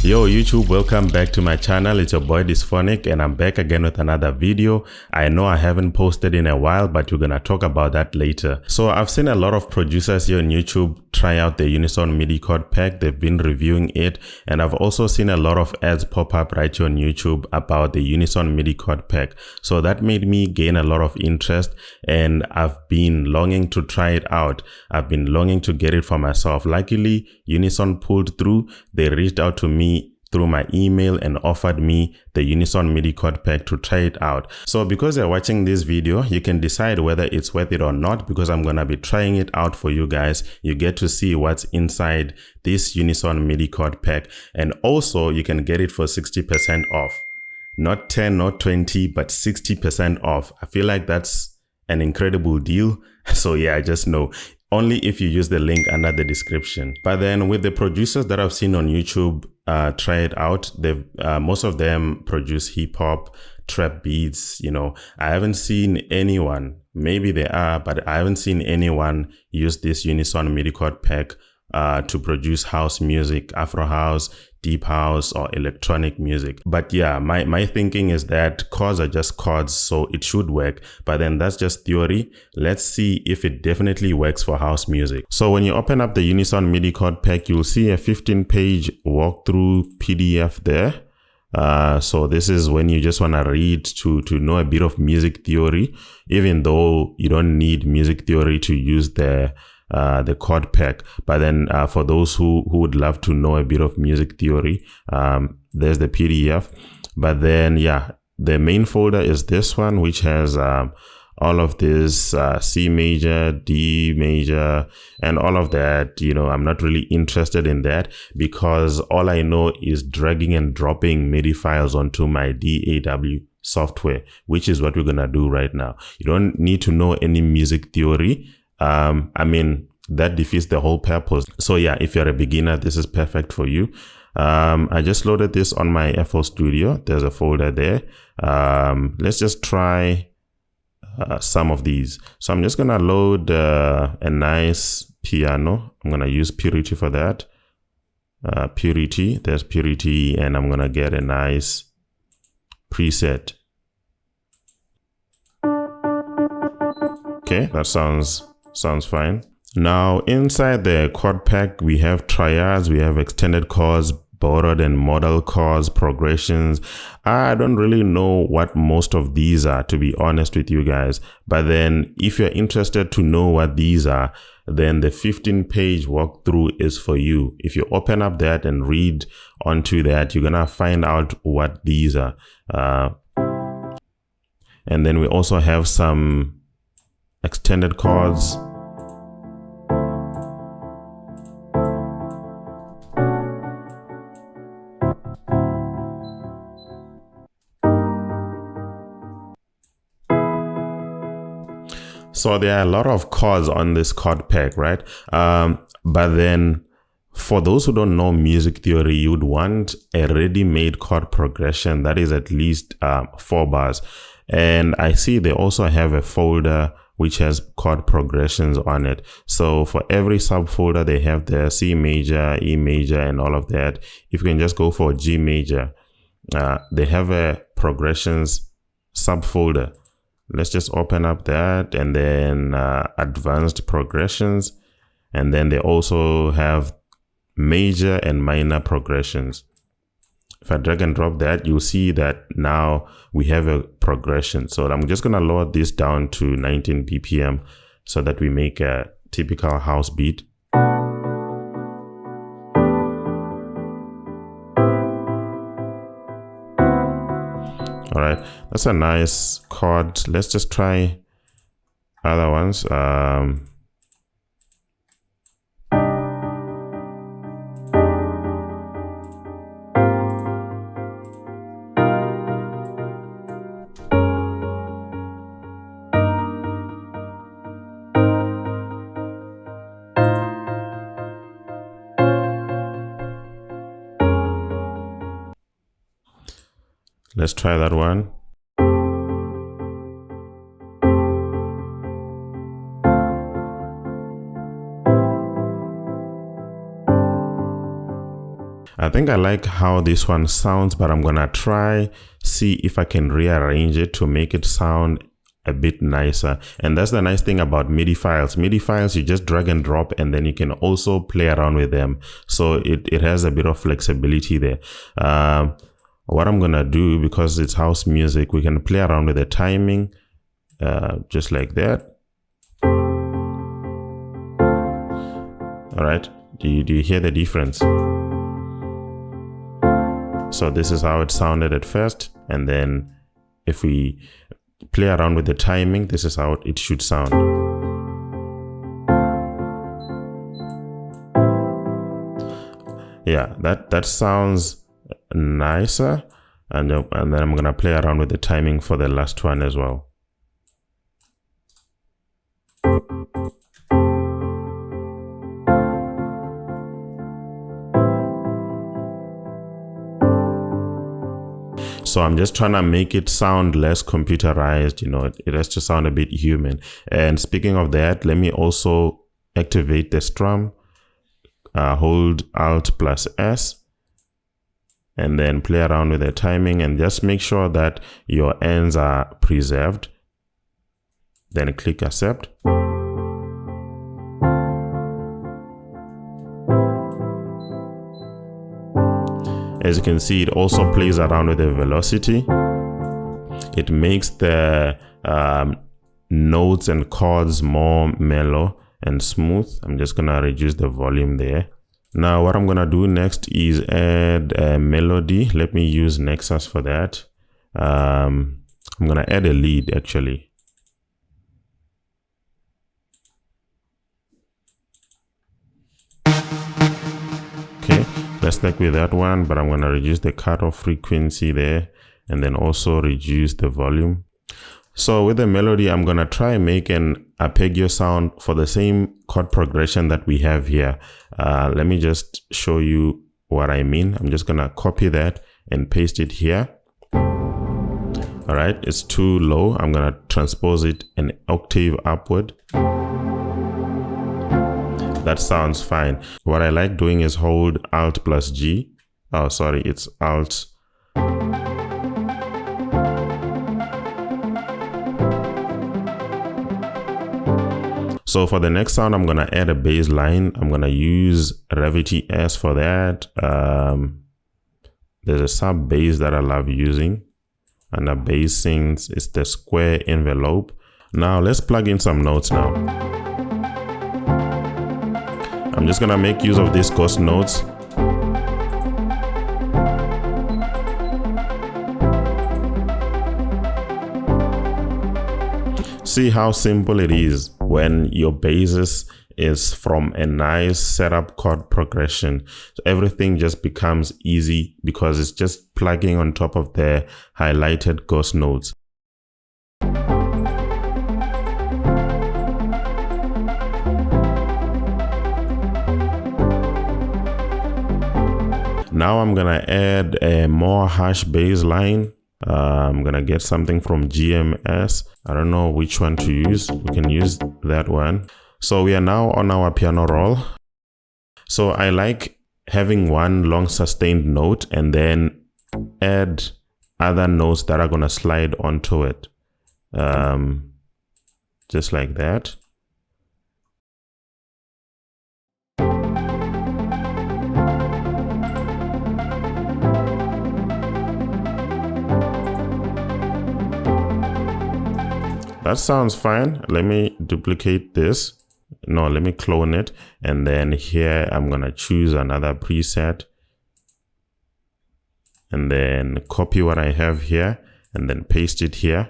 Yo YouTube, welcome back to my channel. It's your boy Dysphonic and I'm back again with another video. I know I haven't posted in a while, but we're gonna talk about that later. So I've seen a lot of producers here on YouTube try out the Unison Midi Chord pack. They've been reviewing it, and I've also seen a lot of ads pop up right here on YouTube about the Unison Midi Chord pack. So that made me gain a lot of interest, and I've been longing to try it out. I've been longing to get it for myself. Luckily, Unison pulled through. They reached out to me through my email and offered me the Unison Midi Chord pack to try it out. So because you're watching this video, you can decide whether it's worth it or not, because I'm gonna be trying it out for you guys. You get to see what's inside this Unison Midi Chord pack, and also you can get it for 60% off. Not 10, not 20, but 60% off. I feel like that's an incredible deal. So yeah, just know, only if you use the link under the description. But then with the producers that I've seen on YouTube try it out, they've most of them produce hip hop, trap beats. You know, I haven't seen anyone, maybe they are, but I haven't seen anyone use this Unison Midi Chord pack to produce house music, Afro house, deep house, or electronic music. But yeah, my thinking is that chords are just chords, so it should work. But then that's just theory. Let's see if it definitely works for house music. So when you open up the Unison Midi Chord pack, you'll see a 15-page walkthrough PDF there. So this is when you just want to read to know a bit of music theory, even though you don't need music theory to use the chord pack. But then for those who would love to know a bit of music theory, there's the PDF. But then yeah, the main folder is this one, which has all of this C major, D major, and all of that. You know, I'm not really interested in that, because all I know is dragging and dropping MIDI files onto my DAW software, which is what we're gonna do right now. You don't need to know any music theory. I mean, that defeats the whole purpose. So yeah, if you're a beginner, this is perfect for you. I just loaded this on my FL Studio. There's a folder there. Let's just try some of these. So I'm just gonna load a nice piano. I'm gonna use Purity for that. Purity, there's Purity, and I'm gonna get a nice preset. Okay, that sounds fine. Now inside the chord pack, we have triads, we have extended chords, borrowed and modal chords, progressions. I don't really know what most of these are, to be honest with you guys. But then if you're interested to know what these are, then the 15-page walkthrough is for you. If you open up that and read onto that, you're gonna find out what these are. And then we also have some extended chords. So there are a lot of chords on this chord pack, right? But then for those who don't know music theory, you'd want a ready-made chord progression that is at least 4 bars. And I see they also have a folder which has chord progressions on it. So for every subfolder, they have the C major, E major, and all of that. If you can just go for G major, they have a progressions subfolder. Let's just open up that, and then advanced progressions. And then they also have major and minor progressions. If I drag and drop that, you'll see that now we have a progression. So I'm just gonna lower this down to 19 BPM so that we make a typical house beat. All right, that's a nice chord. Let's just try other ones. Let's try that one. I think I like how this one sounds, but I'm gonna try see if I can rearrange it to make it sound a bit nicer. And that's the nice thing about MIDI files. MIDI files, you just drag and drop, and then you can also play around with them. So it has a bit of flexibility there. What I'm gonna do, because it's house music, we can play around with the timing, just like that. All right, do you hear the difference? So this is how it sounded at first, and then if we play around with the timing, this is how it should sound. Yeah, that sounds nicer, and then I'm gonna play around with the timing for the last one as well. So I'm just trying to make it sound less computerized, you know, it has to sound a bit human. And speaking of that, let me also activate the strum, hold Alt plus S, and then play around with the timing, and just make sure that your ends are preserved. Then click accept. As you can see, it also plays around with the velocity. It makes the notes and chords more mellow and smooth. I'm just gonna reduce the volume there. Now what I'm gonna do next is add a melody. Let me use Nexus for that. I'm gonna add a lead actually. Okay. Let's stick with that one, but I'm going to reduce the cutoff frequency there, and then also reduce the volume. So with the melody, I'm going to try and make an arpeggio sound for the same chord progression that we have here. Let me just show you what I mean. I'm just going to copy that and paste it here. All right, it's too low. I'm going to transpose it an octave upward. That sounds fine. What I like doing is hold Alt plus G. Oh, sorry, it's Alt. So for the next sound, I'm gonna add a bass line. I'm gonna use Revity S for that. There's a sub bass that I love using, and the bass sings. It's the square envelope. Now let's plug in some notes now. I'm just gonna make use of these ghost notes. See how simple it is when your basis is from a nice setup chord progression. So everything just becomes easy because it's just plugging on top of the highlighted ghost notes. Now I'm gonna add a more harsh bass line. I'm gonna get something from GMS. I don't know which one to use. We can use that one. So we are now on our piano roll. So I like having one long sustained note and then add other notes that are gonna slide onto it. Just like that. That sounds fine. Let me duplicate this. No, let me clone it. And then here I'm gonna choose another preset. And then copy what I have here and then paste it here.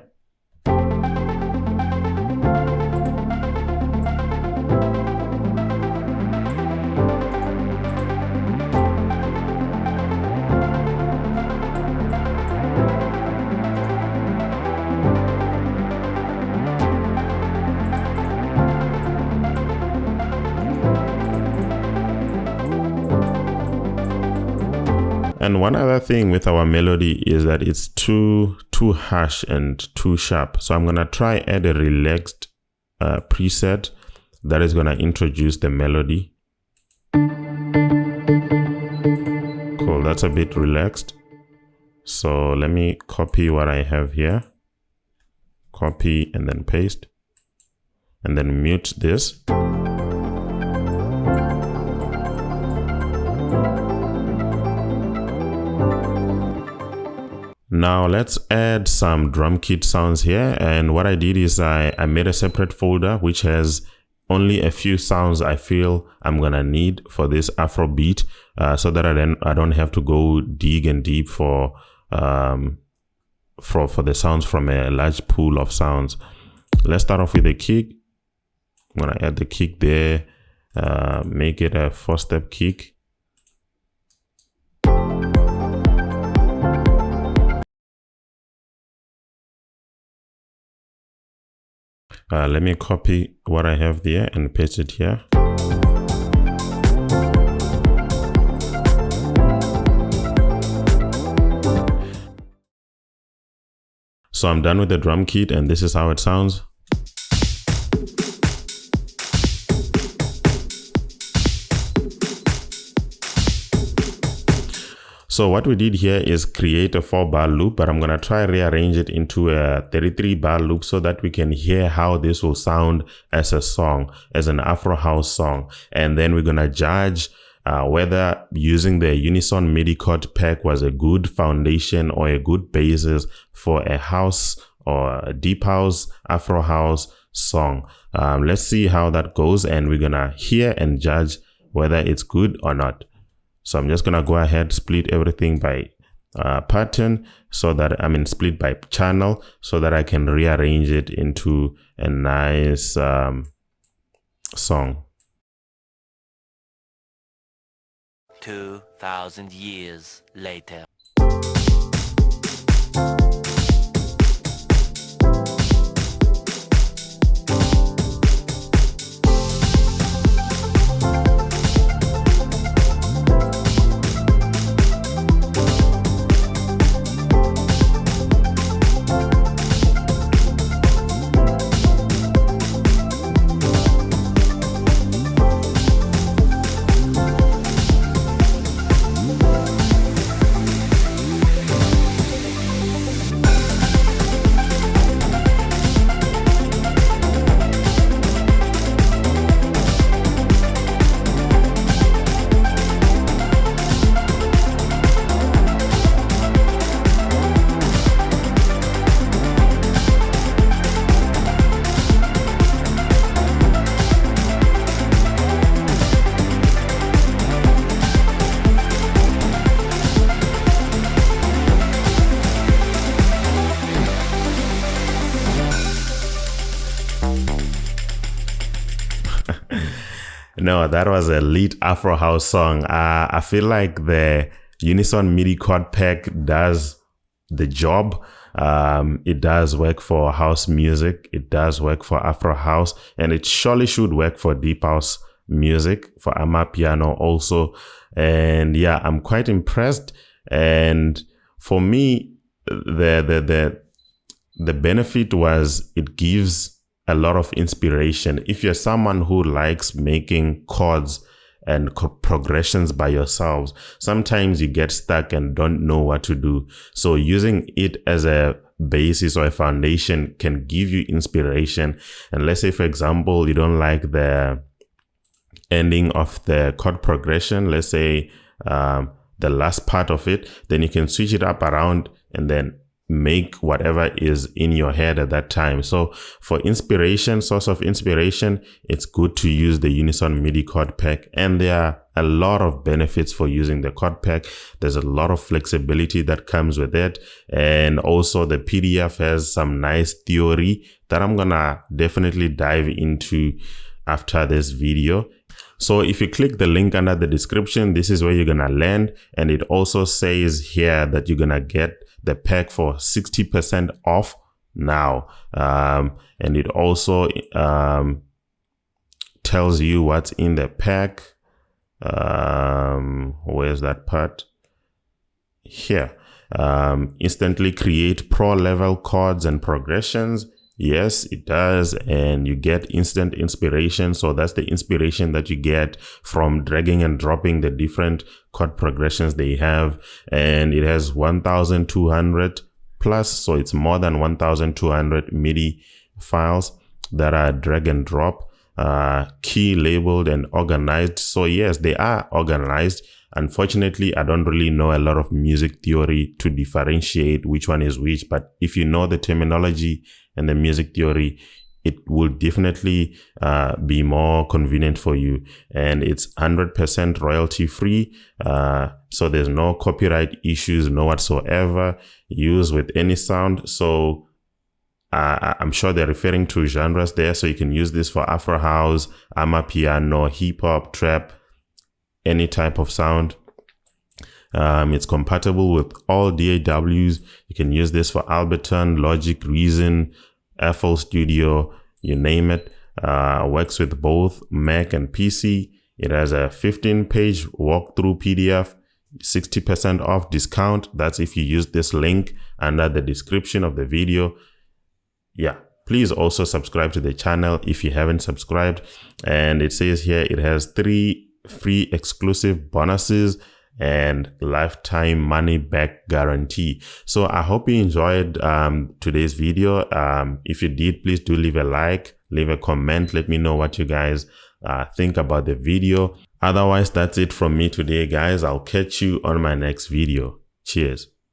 And one other thing with our melody is that it's too harsh and too sharp. So I'm gonna try add a relaxed preset that is gonna introduce the melody. that's a bit relaxed. So let me copy what I have here. Copy and then paste. And then mute this. Now let's add some drum kit sounds here. And what I did is I made a separate folder which has only a few sounds I feel I'm gonna need for this Afro beat, so that I don't have to go dig and deep for the sounds from a large pool of sounds. Let's start off with a kick. I'm gonna add the kick there, make it a 4-step kick. Let me copy what I have there and paste it here. So I'm done with the drum kit and this is how it sounds. So what we did here is create a 4-bar loop, but I'm going to try rearrange it into a 33-bar loop so that we can hear how this will sound as a song, as an Afro house song. And then we're going to judge whether using the Unison Midi Chord pack was a good foundation or a good basis for a house or a deep house, Afro house song. Let's see how that goes, and we're going to hear and judge whether it's good or not. So I'm just going to go ahead, split everything by pattern, so that split by channel, so that I can rearrange it into a nice song. 2,000 years later. No, that was a lead Afro house song. I feel like the Unison Midi Chord pack does the job. It does work for house music. It does work for Afro house, and it surely should work for deep house music, for amapiano also. And yeah, I'm quite impressed. And for me, the benefit was it gives a lot of inspiration. If you're someone who likes making chords and progressions by yourselves, sometimes you get stuck and don't know what to do. So using it as a basis or a foundation can give you inspiration. And let's say, for example, you don't like the ending of the chord progression, let's say the last part of it, then you can switch it up around and then make whatever is in your head at that time. So for inspiration, source of inspiration, it's good to use the Unison Midi Chord pack, and there are a lot of benefits for using the chord pack. There's a lot of flexibility that comes with it, and also the PDF has some nice theory that I'm gonna definitely dive into after this video. So if you click the link under the description, this is where you're gonna land, and it also says here that you're gonna get the pack for 60% off now, and it also tells you what's in the pack. Where's that part? Here. Instantly create pro level chords and progressions, Yes, it does, and you get instant inspiration. So that's the inspiration that you get from dragging and dropping the different chord progressions they have. And it has 1200 plus, so it's more than 1200 MIDI files that are drag and drop, key labeled and organized. So yes, they are organized. Unfortunately, I don't really know a lot of music theory to differentiate which one is which, but if you know the terminology and the music theory, it will definitely be more convenient for you. And it's 100% royalty free, so there's no copyright issues, no whatsoever. Use with any sound. So I'm sure they're referring to genres there, so you can use this for Afro house, amapiano, hip hop, trap, any type of sound. It's compatible with all DAWs. You can use this for Ableton, Logic, Reason, FL Studio, you name it. Works with both Mac and PC. It has a 15-page walkthrough PDF, 60% off discount. That's if you use this link under the description of the video. Yeah, please also subscribe to the channel if you haven't subscribed. And it says here it has 3 free exclusive bonuses and lifetime money back guarantee. So I hope you enjoyed today's video. If you did, please do leave a like, leave a comment, let me know what you guys think about the video. Otherwise, that's it from me today, guys. I'll catch you on my next video. Cheers.